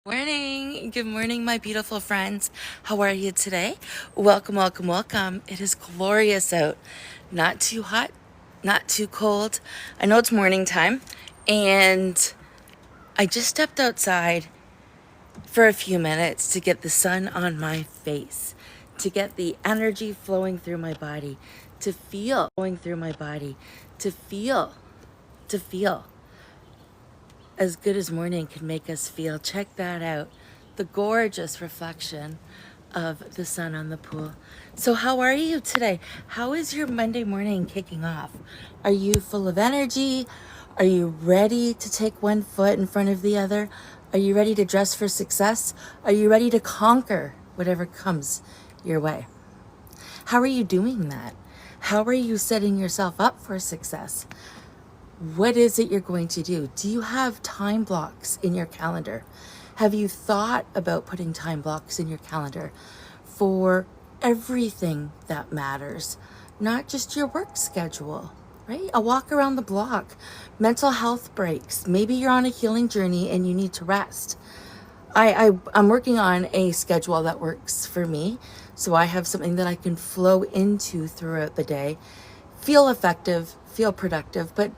Morning. Good morning, my beautiful friends. How are you today? Welcome, welcome, welcome. It is glorious out. Not too hot, not too cold. I know it's morning time, and I just stepped outside for a few minutes to get the sun on my face, to get the energy flowing through my body, to feel flowing through my body, to feel as good as morning can make us feel. Check that out. The gorgeous reflection of the sun on the pool. So how are you today? How is your Monday morning kicking off? Are you full of energy? Are you ready to take one foot in front of the other? Are you ready to dress for success? Are you ready to conquer whatever comes your way? How are you doing that? How are you setting yourself up for success? What is it you're going to do? Do you have time blocks in your calendar? Have you thought about putting time blocks in your calendar for everything that matters? Not just your work schedule, right? A walk around the block, mental health breaks. Maybe you're on a healing journey and you need to rest. I'm working on a schedule that works for me, so I have something that I can flow into throughout the day, feel effective, feel productive, but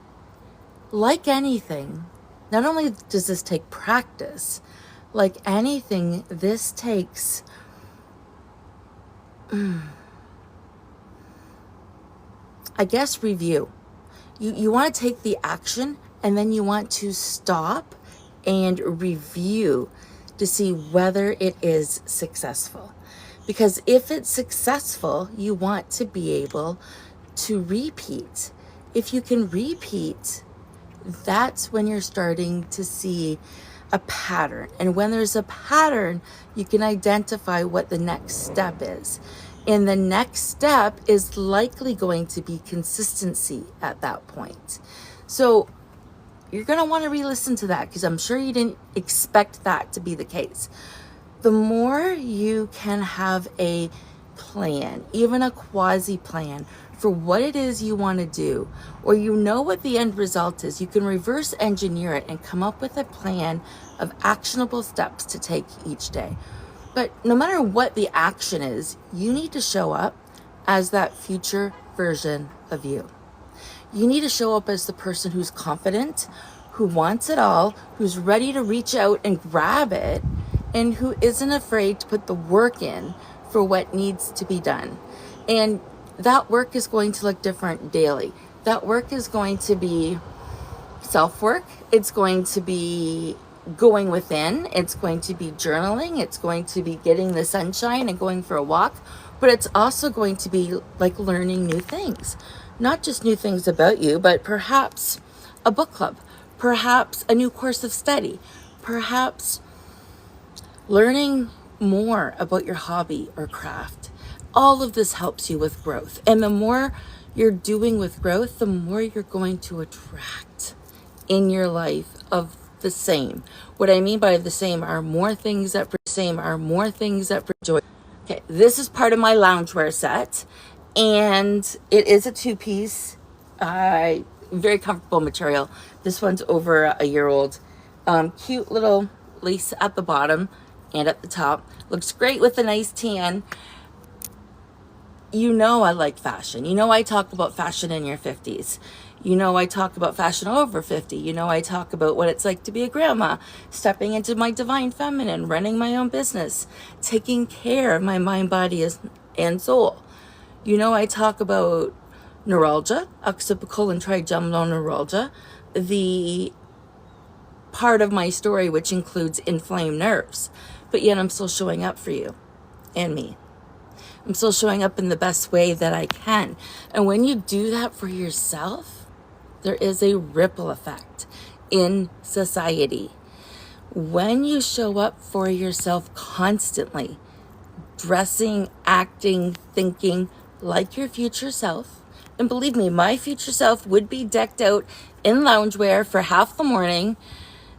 like anything, not only does this take practice, like anything, this takes review. You want to take the action, and then you want to stop and review to see whether it is successful. Because if it's successful, you want to be able to repeat. If you can repeat, that's when you're starting to see a pattern. And when there's a pattern, you can identify what the next step is. And the next step is likely going to be consistency at that point. So you're going to want to re-listen to that, because I'm sure you didn't expect that to be the case. The more you can have a plan, even a quasi plan, for what it is you want to do, or you know what the end result is, you can reverse engineer it and come up with a plan of actionable steps to take each day. But no matter what the action is, you need to show up as that future version of you. You need to show up as the person who's confident, who wants it all, who's ready to reach out and grab it, and who isn't afraid to put the work in for what needs to be done. And that work is going to look different daily. That work is going to be self-work. It's going to be going within. It's going to be journaling. It's going to be getting the sunshine and going for a walk. But it's also going to be like learning new things. Not just new things about you, but perhaps a book club, perhaps a new course of study, perhaps learning more about your hobby or craft. All of this helps you with growth. And the more you're doing with growth, the more you're going to attract in your life of the same. What I mean by the same are more things that bring joy. Okay, this is part of my loungewear set, and it is a two-piece, very comfortable material. This one's over a year old. Cute little lace at the bottom and at the top. Looks great with a nice tan. You know I like fashion. You know I talk about fashion in your 50s. You know I talk about fashion over 50. You know I talk about what it's like to be a grandma, stepping into my divine feminine, running my own business, taking care of my mind, body, and soul. You know I talk about neuralgia, occipital and trigeminal neuralgia, the part of my story which includes inflamed nerves. But yet I'm still showing up for you and me. I'm still showing up in the best way that I can. And when you do that for yourself, there is a ripple effect in society. When you show up for yourself constantly, dressing, acting, thinking like your future self, and believe me, my future self would be decked out in loungewear for half the morning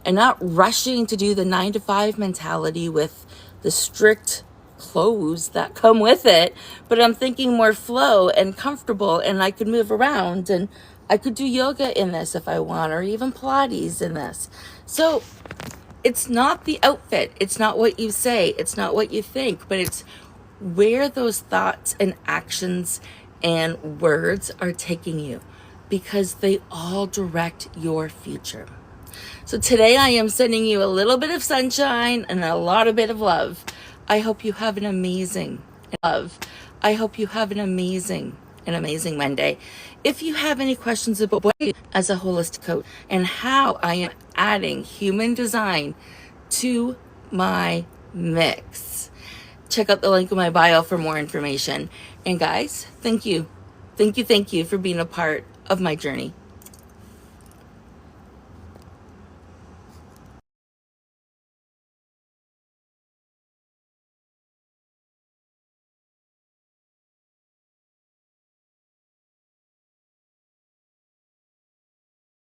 and not rushing to do the 9-to-5 mentality with the strict clothes that come with it, but I'm thinking more flow and comfortable, and I could move around, and I could do yoga in this if I want, or even Pilates in this. So It's not the outfit. It's not what you say. It's not what you think, but it's where those thoughts and actions and words are taking you, because they all direct your future. So today I am sending you a little bit of sunshine and a lot of bit of love. I hope you have an amazing amazing Monday. If you have any questions about what I do as a holistic coach and how I am adding human design to my mix, check out the link in my bio for more information. And guys, thank you for being a part of my journey.